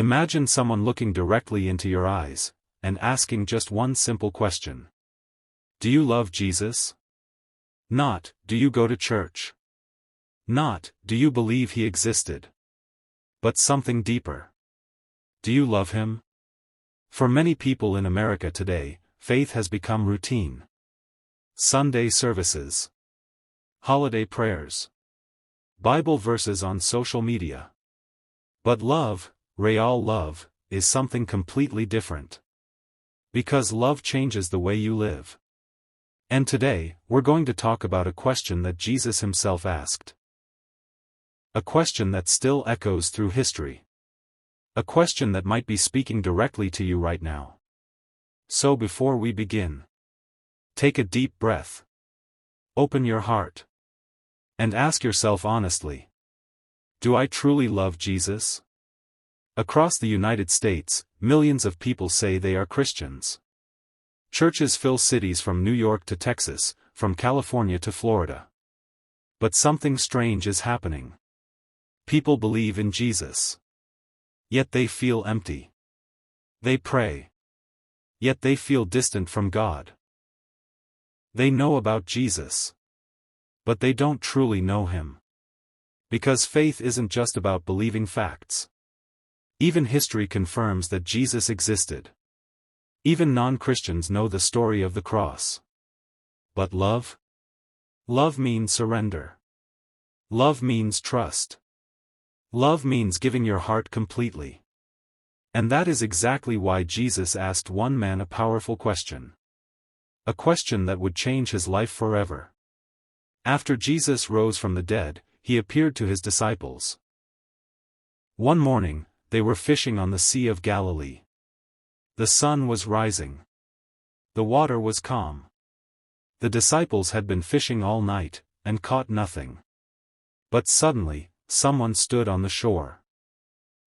Imagine someone looking directly into your eyes, and asking just one simple question. Do you love Jesus? Not, do you go to church? Not, do you believe he existed? But something deeper. Do you love him? For many people in America today, faith has become routine. Sunday services. Holiday prayers. Bible verses on social media. But love, real love, is something completely different. Because love changes the way you live. And today, we're going to talk about a question that Jesus himself asked. A question that still echoes through history. A question that might be speaking directly to you right now. So before we begin, take a deep breath. Open your heart. And ask yourself honestly. Do I truly love Jesus? Across the United States, millions of people say they are Christians. Churches fill cities from New York to Texas, from California to Florida. But something strange is happening. People believe in Jesus. Yet they feel empty. They pray. Yet they feel distant from God. They know about Jesus. But they don't truly know him. Because faith isn't just about believing facts. Even history confirms that Jesus existed. Even non-Christians know the story of the cross. But love? Love means surrender. Love means trust. Love means giving your heart completely. And that is exactly why Jesus asked one man a powerful question. A question that would change his life forever. After Jesus rose from the dead, he appeared to his disciples. One morning, they were fishing on the Sea of Galilee. The sun was rising. The water was calm. The disciples had been fishing all night, and caught nothing. But suddenly, someone stood on the shore.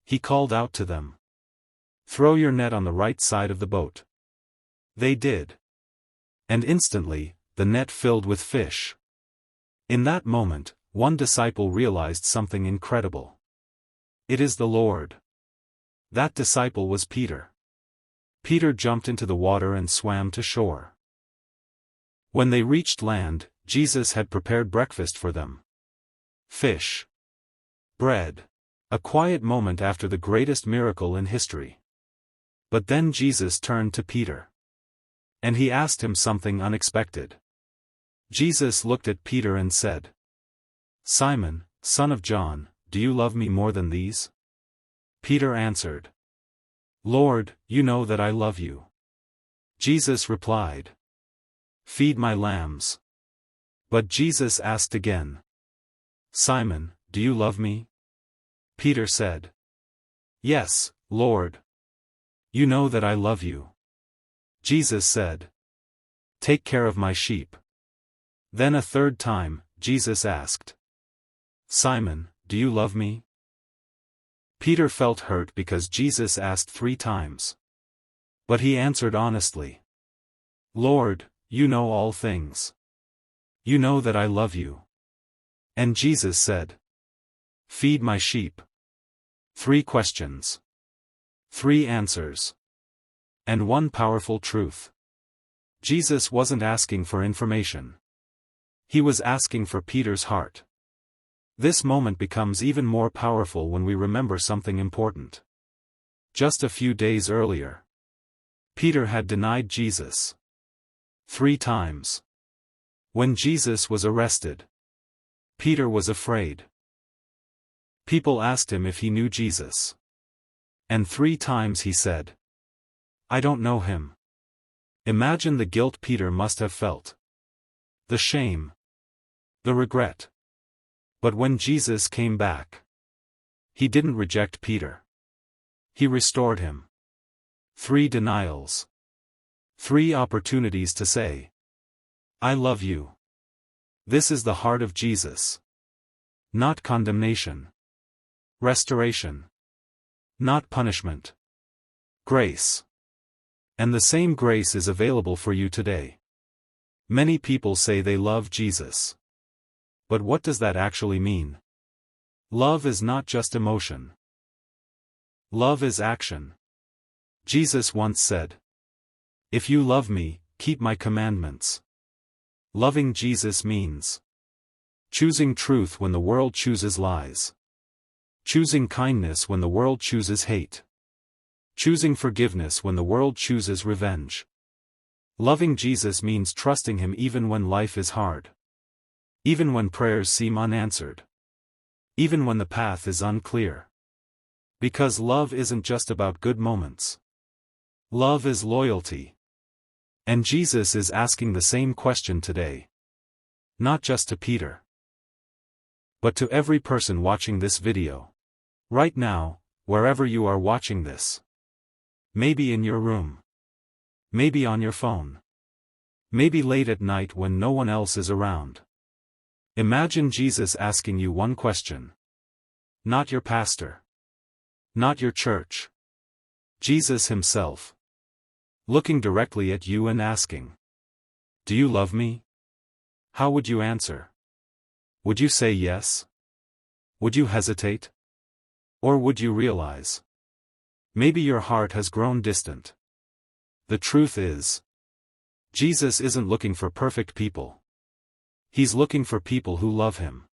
He called out to them. "Throw your net on the right side of the boat." They did. And instantly, the net filled with fish. In that moment, one disciple realized something incredible. It is the Lord. That disciple was Peter. Peter jumped into the water and swam to shore. When they reached land, Jesus had prepared breakfast for them. Fish. Bread. A quiet moment after the greatest miracle in history. But then Jesus turned to Peter. And he asked him something unexpected. Jesus looked at Peter and said, "Simon, son of John, do you love me more than these?" Peter answered, "Lord, you know that I love you." Jesus replied, "Feed my lambs." But Jesus asked again, "Simon, do you love me?" Peter said, "Yes, Lord. You know that I love you." Jesus said, "Take care of my sheep." Then a third time, Jesus asked, "Simon, do you love me?" Peter felt hurt because Jesus asked 3 times. But he answered honestly, "Lord, you know all things. You know that I love you." And Jesus said, "Feed my sheep." 3 questions. 3 answers. And 1 powerful truth. Jesus wasn't asking for information. He was asking for Peter's heart. This moment becomes even more powerful when we remember something important. Just a few days earlier, Peter had denied Jesus 3 times. When Jesus was arrested, Peter was afraid. People asked him if he knew Jesus. And 3 times he said, "I don't know him." Imagine the guilt Peter must have felt. The shame. The regret. But when Jesus came back, he didn't reject Peter. He restored him. 3 denials. 3 opportunities to say, "I love you." This is the heart of Jesus. Not condemnation. Restoration. Not punishment. Grace. And the same grace is available for you today. Many people say they love Jesus. But what does that actually mean? Love is not just emotion. Love is action. Jesus once said, "If you love me, keep my commandments." Loving Jesus means choosing truth when the world chooses lies. Choosing kindness when the world chooses hate. Choosing forgiveness when the world chooses revenge. Loving Jesus means trusting him even when life is hard. Even when prayers seem unanswered. Even when the path is unclear. Because love isn't just about good moments. Love is loyalty. And Jesus is asking the same question today. Not just to Peter, but to every person watching this video. Right now, wherever you are watching this. Maybe in your room. Maybe on your phone. Maybe late at night when no one else is around. Imagine Jesus asking you one question. Not your pastor. Not your church. Jesus himself. Looking directly at you and asking, "Do you love me?" How would you answer? Would you say yes? Would you hesitate? Or would you realize? Maybe your heart has grown distant. The truth is, Jesus isn't looking for perfect people. He's looking for people who love him.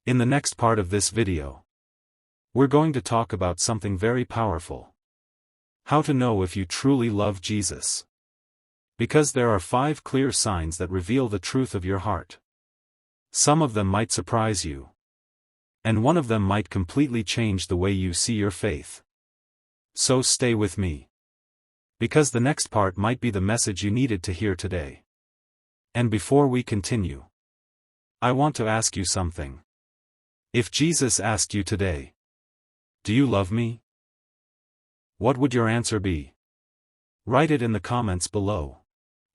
In the next part of this video, we're going to talk about something very powerful. How to know if you truly love Jesus. Because there are 5 clear signs that reveal the truth of your heart. Some of them might surprise you. And one of them might completely change the way you see your faith. So stay with me. Because the next part might be the message you needed to hear today. And before we continue, I want to ask you something. If Jesus asked you today, "Do you love me?" What would your answer be? Write it in the comments below.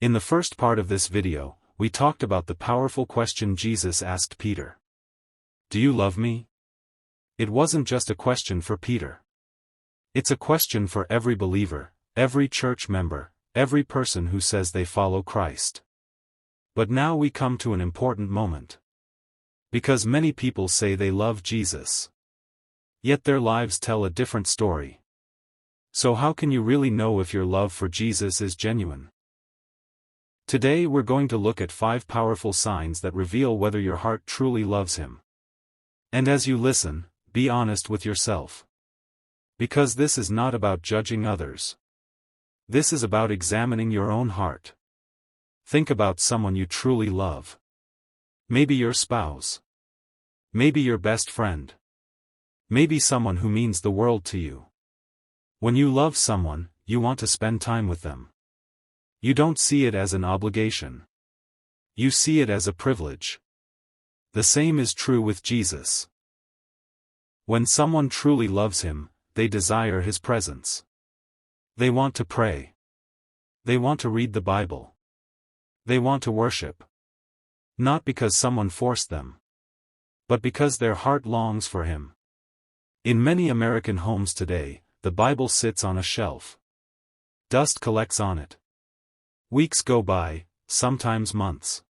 In the first part of this video, we talked about the powerful question Jesus asked Peter. "Do you love me?" It wasn't just a question for Peter. It's a question for every believer, every church member, every person who says they follow Christ. But now we come to an important moment. Because many people say they love Jesus. Yet their lives tell a different story. So how can you really know if your love for Jesus is genuine? Today we're going to look at 5 powerful signs that reveal whether your heart truly loves him. And as you listen, be honest with yourself. Because this is not about judging others. This is about examining your own heart. Think about someone you truly love. Maybe your spouse. Maybe your best friend. Maybe someone who means the world to you. When you love someone, you want to spend time with them. You don't see it as an obligation. You see it as a privilege. The same is true with Jesus. When someone truly loves him, they desire his presence. They want to pray. They want to read the Bible. They want to worship. Not because someone forced them, but because their heart longs for him. In many American homes today, the Bible sits on a shelf. Dust collects on it. Weeks go by, sometimes months.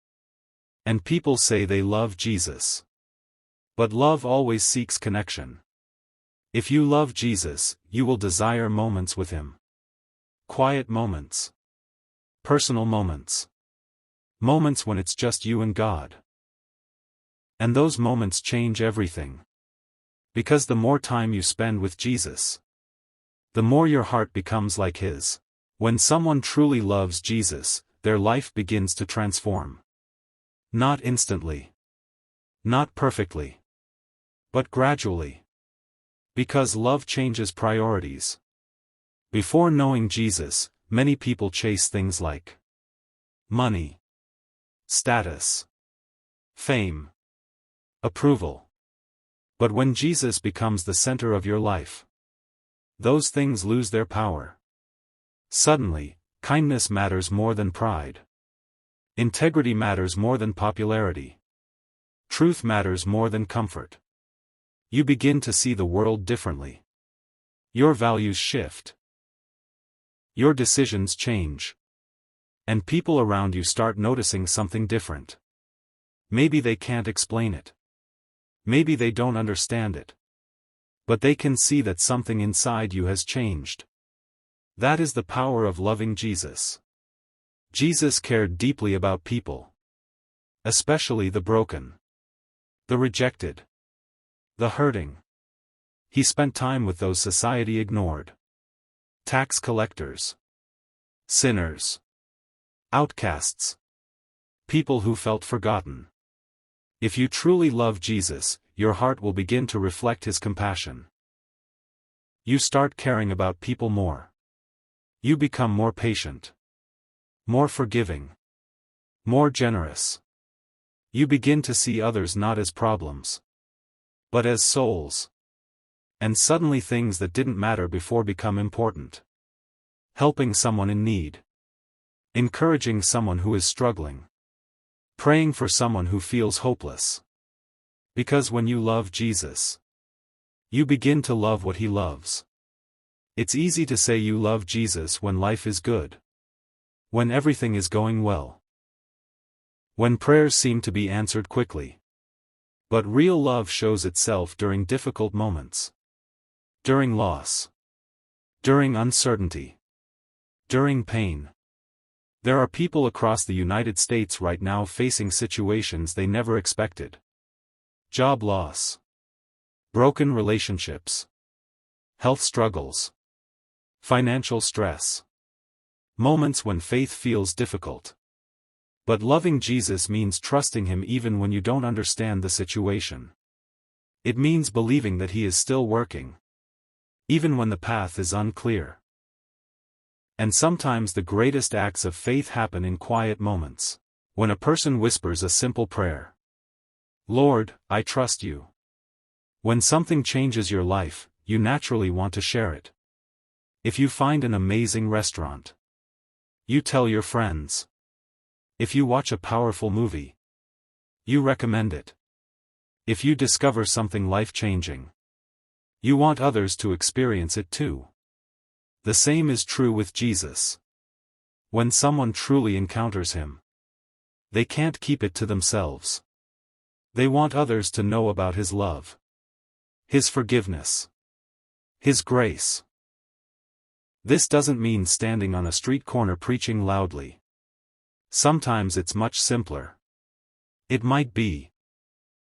And people say they love Jesus. But love always seeks connection. If you love Jesus, you will desire moments with him. Quiet moments. Personal moments. Moments when it's just you and God. And those moments change everything. Because the more time you spend with Jesus, the more your heart becomes like his. When someone truly loves Jesus, their life begins to transform. Not instantly. Not perfectly. But gradually. Because love changes priorities. Before knowing Jesus, many people chase things like money, status, fame, approval. But when Jesus becomes the center of your life, those things lose their power. Suddenly, kindness matters more than pride. Integrity matters more than popularity. Truth matters more than comfort. You begin to see the world differently. Your values shift. Your decisions change. And people around you start noticing something different. Maybe they can't explain it. Maybe they don't understand it. But they can see that something inside you has changed. That is the power of loving Jesus. Jesus cared deeply about people. Especially the broken, the rejected, the hurting. He spent time with those society ignored. Tax collectors, sinners, outcasts, people who felt forgotten. If you truly love Jesus, your heart will begin to reflect his compassion. You start caring about people more. You become more patient, more forgiving, more generous. You begin to see others not as problems, but as souls. And suddenly things that didn't matter before become important. Helping someone in need. Encouraging someone who is struggling. Praying for someone who feels hopeless. Because when you love Jesus, you begin to love what he loves. It's easy to say you love Jesus when life is good. When everything is going well. When prayers seem to be answered quickly. But real love shows itself during difficult moments. During loss. During uncertainty. During pain. There are people across the United States right now facing situations they never expected. Job loss. Broken relationships. Health struggles. Financial stress. Moments when faith feels difficult. But loving Jesus means trusting him even when you don't understand the situation. It means believing that he is still working. Even when the path is unclear. And sometimes the greatest acts of faith happen in quiet moments. When a person whispers a simple prayer. Lord, I trust you. When something changes your life, you naturally want to share it. If you find an amazing restaurant, you tell your friends. If you watch a powerful movie, you recommend it. If you discover something life-changing, you want others to experience it too. The same is true with Jesus. When someone truly encounters him, they can't keep it to themselves. They want others to know about his love, his forgiveness, his grace. This doesn't mean standing on a street corner preaching loudly. Sometimes it's much simpler. It might be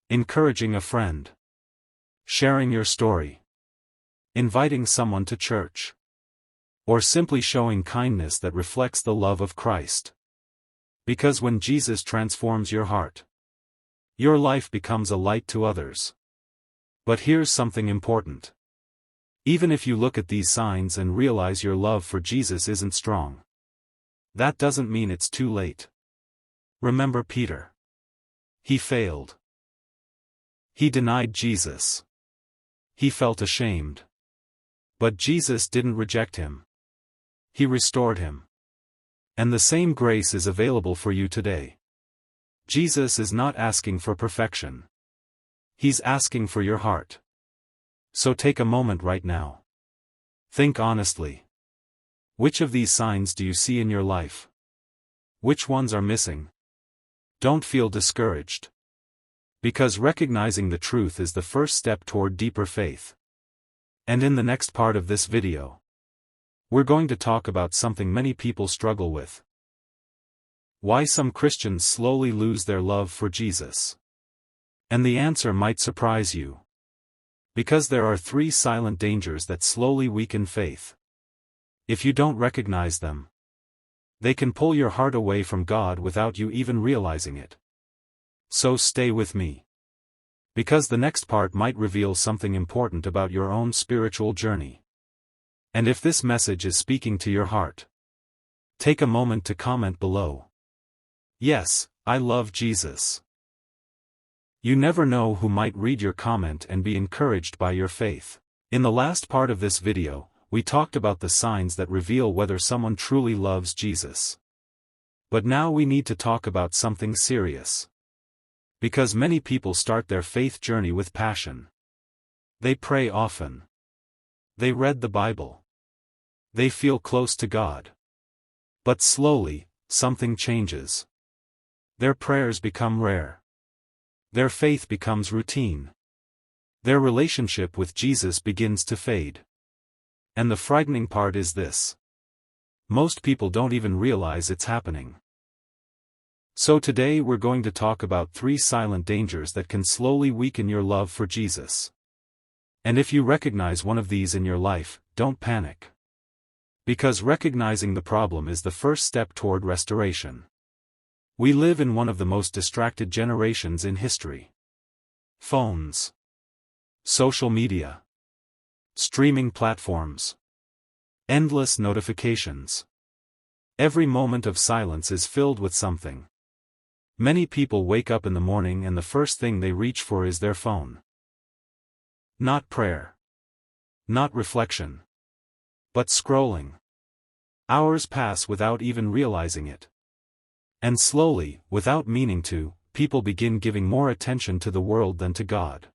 encouraging a friend, sharing your story, inviting someone to church, or simply showing kindness that reflects the love of Christ. Because when Jesus transforms your heart, your life becomes a light to others. But here's something important. Even if you look at these signs and realize your love for Jesus isn't strong, that doesn't mean it's too late. Remember Peter. He failed. He denied Jesus. He felt ashamed. But Jesus didn't reject him. He restored him. And the same grace is available for you today. Jesus is not asking for perfection. He's asking for your heart. So take a moment right now. Think honestly. Which of these signs do you see in your life? Which ones are missing? Don't feel discouraged. Because recognizing the truth is the first step toward deeper faith. And in the next part of this video, we're going to talk about something many people struggle with. Why some Christians slowly lose their love for Jesus. And the answer might surprise you. Because there are 3 silent dangers that slowly weaken faith. If you don't recognize them, they can pull your heart away from God without you even realizing it. So stay with me. Because the next part might reveal something important about your own spiritual journey. And if this message is speaking to your heart, take a moment to comment below. Yes, I love Jesus. You never know who might read your comment and be encouraged by your faith. In the last part of this video, we talked about the signs that reveal whether someone truly loves Jesus. But now we need to talk about something serious. Because many people start their faith journey with passion. They pray often. They read the Bible. They feel close to God. But slowly, something changes. Their prayers become rare. Their faith becomes routine. Their relationship with Jesus begins to fade. And the frightening part is this: most people don't even realize it's happening. So today we're going to talk about 3 silent dangers that can slowly weaken your love for Jesus. And if you recognize one of these in your life, don't panic. Because recognizing the problem is the first step toward restoration. We live in one of the most distracted generations in history. Phones, social media, streaming platforms, endless notifications. Every moment of silence is filled with something. Many people wake up in the morning and the first thing they reach for is their phone. Not prayer. Not reflection. But scrolling. Hours pass without even realizing it. And slowly, without meaning to, people begin giving more attention to the world than to God.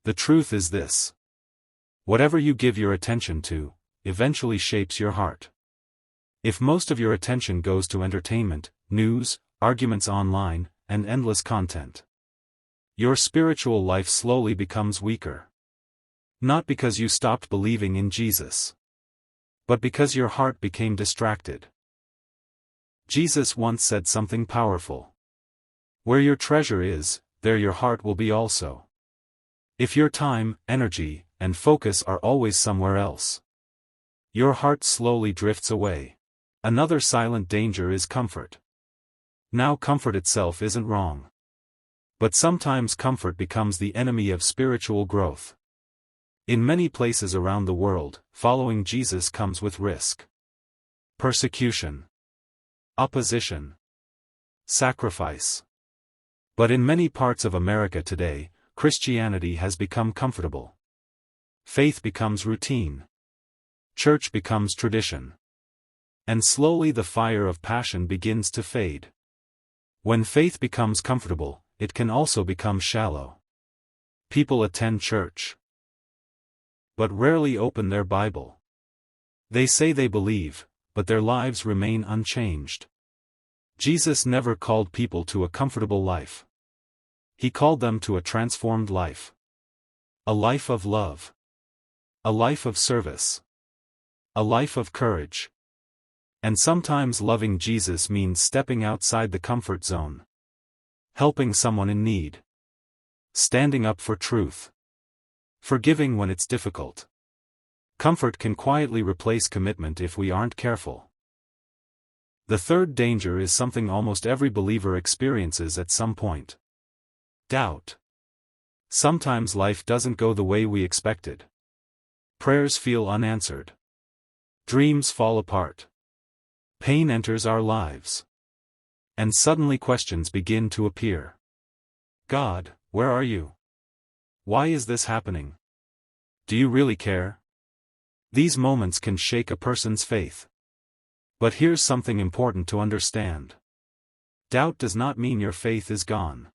The truth is this: whatever you give your attention to, eventually shapes your heart. If most of your attention goes to entertainment, news, arguments online, and endless content, your spiritual life slowly becomes weaker. Not because you stopped believing in Jesus, but because your heart became distracted. Jesus once said something powerful: "Where your treasure is, there your heart will be also." If your time, energy, and focus are always somewhere else, your heart slowly drifts away. Another silent danger is comfort. Now, comfort itself isn't wrong. But sometimes comfort becomes the enemy of spiritual growth. In many places around the world, following Jesus comes with risk. Persecution. Opposition. Sacrifice. But in many parts of America today, Christianity has become comfortable. Faith becomes routine. Church becomes tradition. And slowly the fire of passion begins to fade. When faith becomes comfortable, it can also become shallow. People attend church, but rarely open their Bible. They say they believe, but their lives remain unchanged. Jesus never called people to a comfortable life. He called them to a transformed life. A life of love. A life of service. A life of courage. And sometimes loving Jesus means stepping outside the comfort zone. Helping someone in need. Standing up for truth. Forgiving when it's difficult. Comfort can quietly replace commitment if we aren't careful. The third danger is something almost every believer experiences at some point. Doubt. Sometimes life doesn't go the way we expected. Prayers feel unanswered. Dreams fall apart. Pain enters our lives. And suddenly questions begin to appear. God, where are you? Why is this happening? Do you really care? These moments can shake a person's faith. But here's something important to understand. Doubt does not mean your faith is gone.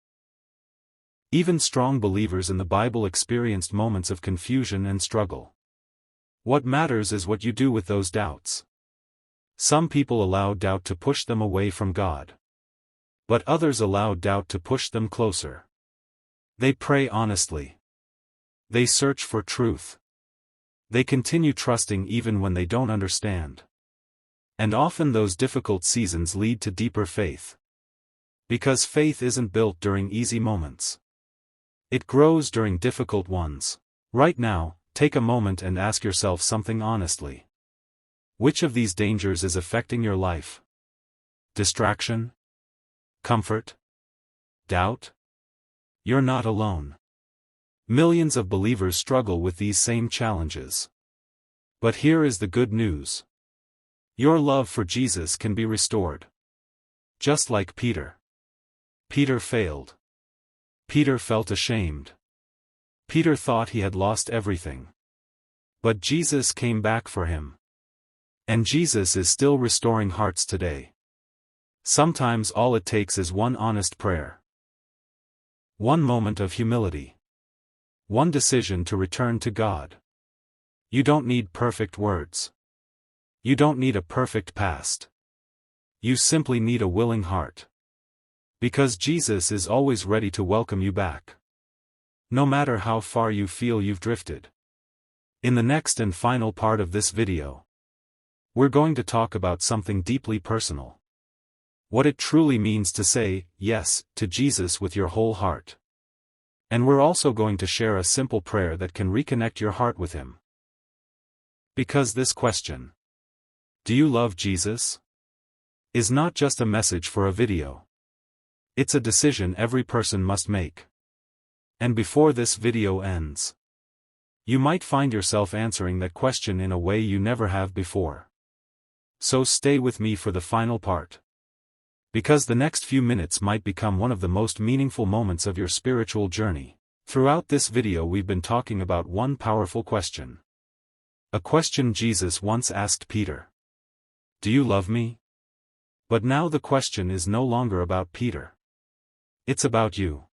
Even strong believers in the Bible experienced moments of confusion and struggle. What matters is what you do with those doubts. Some people allow doubt to push them away from God. But others allow doubt to push them closer. They pray honestly. They search for truth. They continue trusting even when they don't understand. And often those difficult seasons lead to deeper faith. Because faith isn't built during easy moments. It grows during difficult ones. Right now, take a moment and ask yourself something honestly. Which of these dangers is affecting your life? Distraction? Comfort? Doubt? You're not alone. Millions of believers struggle with these same challenges. But here is the good news. Your love for Jesus can be restored. Just like Peter. Peter failed. Peter felt ashamed. Peter thought he had lost everything. But Jesus came back for him. And Jesus is still restoring hearts today. Sometimes all it takes is one honest prayer. One moment of humility. One decision to return to God. You don't need perfect words. You don't need a perfect past. You simply need a willing heart. Because Jesus is always ready to welcome you back. no matter how far you feel you've drifted. In the next and final part of this video, we're going to talk about something deeply personal. What it truly means to say yes to Jesus with your whole heart. And we're also going to share a simple prayer that can reconnect your heart with Him. Because this question, do you love Jesus? Is not just a message for a video. It's a decision every person must make. And before this video ends, you might find yourself answering that question in a way you never have before. So stay with me for the final part. Because the next few minutes might become one of the most meaningful moments of your spiritual journey. Throughout this video we've been talking about one powerful question. A question Jesus once asked Peter. Do you love me? But now the question is no longer about Peter. It's about you.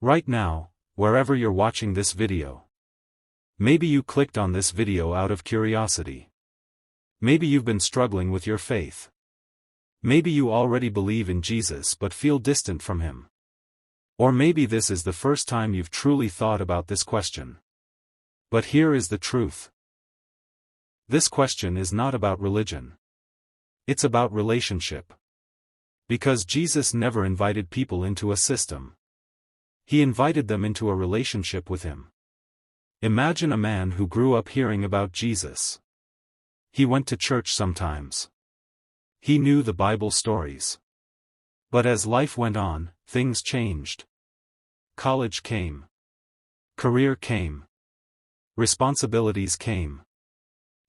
Right now, wherever you're watching this video. Maybe you clicked on this video out of curiosity. Maybe you've been struggling with your faith. Maybe you already believe in Jesus but feel distant from Him. Or maybe this is the first time you've truly thought about this question. But here is the truth. This question is not about religion. It's about relationship. Because Jesus never invited people into a system. He invited them into a relationship with Him. Imagine a man who grew up hearing about Jesus. He went to church sometimes. He knew the Bible stories. But as life went on, things changed. College came. Career came. Responsibilities came.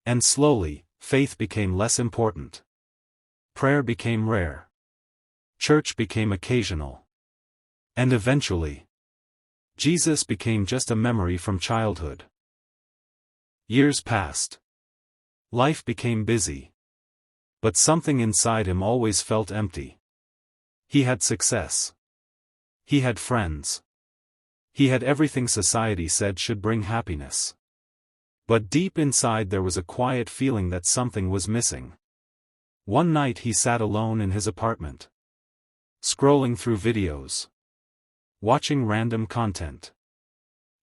And slowly, faith became less important. Prayer became rare. Church became occasional. And eventually, Jesus became just a memory from childhood. Years passed. Life became busy. But something inside him always felt empty. He had success. He had friends. He had everything society said should bring happiness. But deep inside there was a quiet feeling that something was missing. One night he sat alone in his apartment. Scrolling through videos. Watching random content.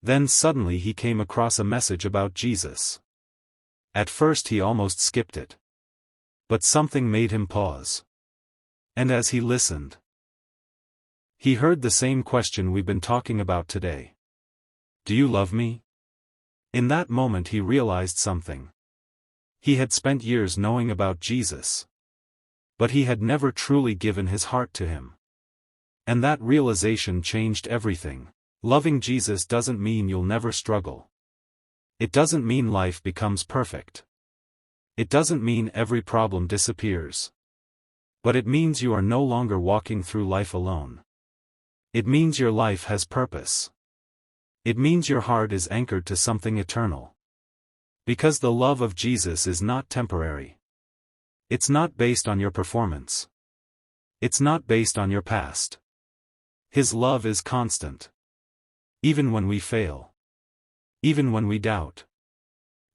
Then suddenly he came across a message about Jesus. At first he almost skipped it. But something made him pause. And as he listened, he heard the same question we've been talking about today. Do you love me? In that moment he realized something. He had spent years knowing about Jesus. But he had never truly given his heart to Him. And that realization changed everything. Loving Jesus doesn't mean you'll never struggle. It doesn't mean life becomes perfect. It doesn't mean every problem disappears. But it means you are no longer walking through life alone. It means your life has purpose. It means your heart is anchored to something eternal. Because the love of Jesus is not temporary. It's not based on your performance. It's not based on your past. His love is constant. Even when we fail. Even when we doubt.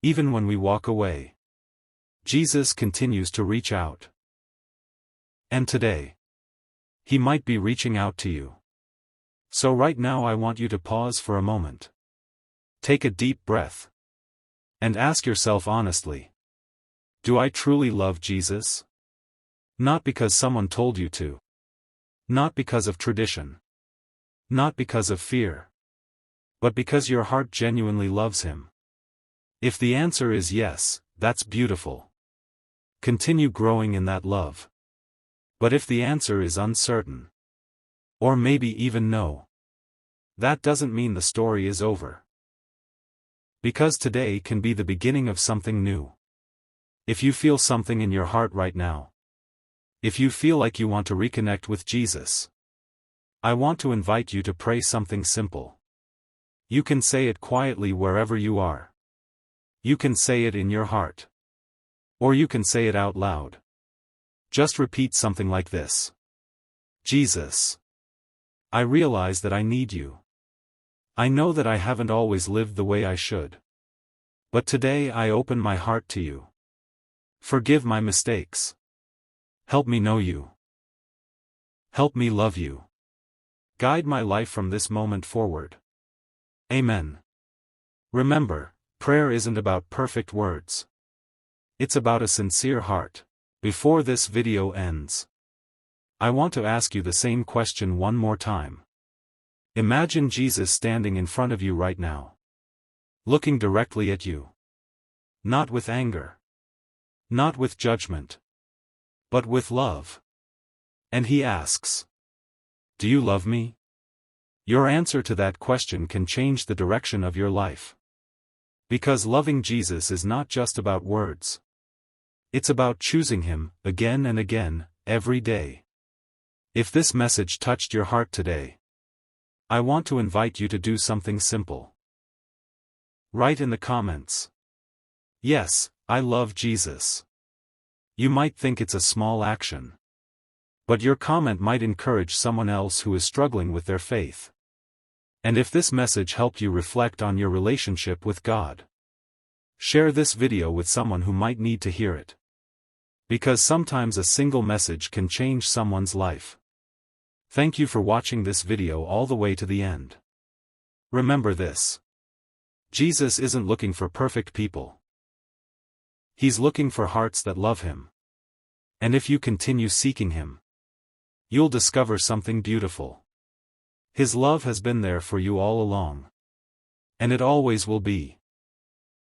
Even when we walk away. Jesus continues to reach out. And today, He might be reaching out to you. So right now I want you to pause for a moment. Take a deep breath. And ask yourself honestly. Do I truly love Jesus? Not because someone told you to. Not because of tradition. Not because of fear. But because your heart genuinely loves Him. If the answer is yes, that's beautiful. Continue growing in that love. But if the answer is uncertain, or maybe even no, that doesn't mean the story is over. Because today can be the beginning of something new. If you feel something in your heart right now, if you feel like you want to reconnect with Jesus, I want to invite you to pray something simple. You can say it quietly wherever you are. You can say it in your heart. Or you can say it out loud. Just repeat something like this. Jesus, I realize that I need you. I know that I haven't always lived the way I should. But today I open my heart to you. Forgive my mistakes. Help me know you. Help me love you. Guide my life from this moment forward. Amen. Remember, prayer isn't about perfect words. It's about a sincere heart. Before this video ends, I want to ask you the same question one more time. Imagine Jesus standing in front of you right now, looking directly at you. Not with anger, not with judgment, but with love. And he asks, "Do you love me?" Your answer to that question can change the direction of your life. Because loving Jesus is not just about words. It's about choosing him, again and again, every day. If this message touched your heart today, I want to invite you to do something simple. Write in the comments, "Yes, I love Jesus." You might think it's a small action, but your comment might encourage someone else who is struggling with their faith. And if this message helped you reflect on your relationship with God, share this video with someone who might need to hear it. Because sometimes a single message can change someone's life. Thank you for watching this video all the way to the end. Remember this: Jesus isn't looking for perfect people. He's looking for hearts that love him. And if you continue seeking him, you'll discover something beautiful. His love has been there for you all along. And it always will be.